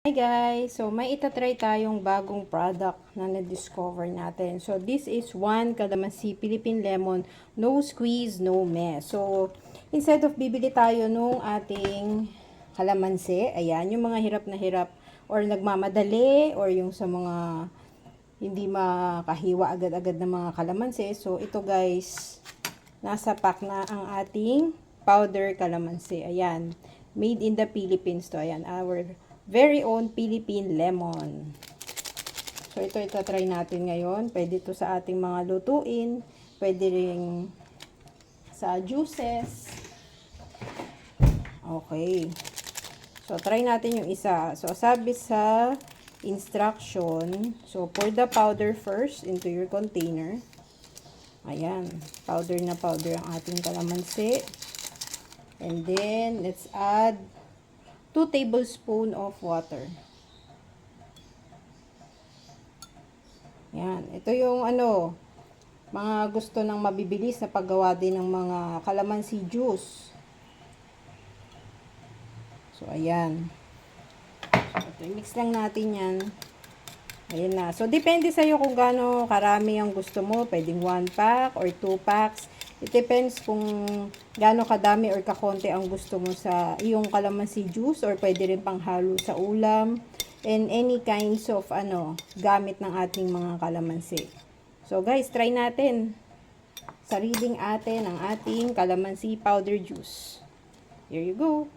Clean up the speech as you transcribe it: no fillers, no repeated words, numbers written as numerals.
Hi guys! So, may itatry tayong bagong product na na-discover natin. So, this is one Calamansi Philippine Lemon, no squeeze, no mess. So, instead of bibili tayo nung ating kalamansi, ayan, yung mga hirap na hirap or nagmamadali or yung sa mga hindi makahiwa agad-agad ng mga kalamansi. So, ito guys, nasa pack na ang ating powder kalamansi. Ayan, made in the Philippines to. Ayan, our very own Philippine lemon. So, ito itatry natin ngayon. Pwede ito sa ating mga lutuin. Pwede rin sa juices. Okay. So, try natin yung isa. So, sabi sa instruction, so, pour the powder first into your container. Ayan. Powder na powder ang ating kalamansi. And then, let's add 2 tablespoons of water. Yan. Ito yung mga gusto ng mabibilis na paggawa din ng mga calamansi juice. So, ayan. So, mix lang natin yan. Ayan na. So, depende sa'yo kung gaano karami ang gusto mo. Pwedeng 1 pack or 2 packs. It depends kung gaano kadami or kakonti ang gusto mo sa iyong calamansi juice or pwede rin panghalo sa ulam and any kinds of gamit ng ating mga kalamansi. So guys, try natin. Sariling atin ang ating calamansi powder juice. Here you go.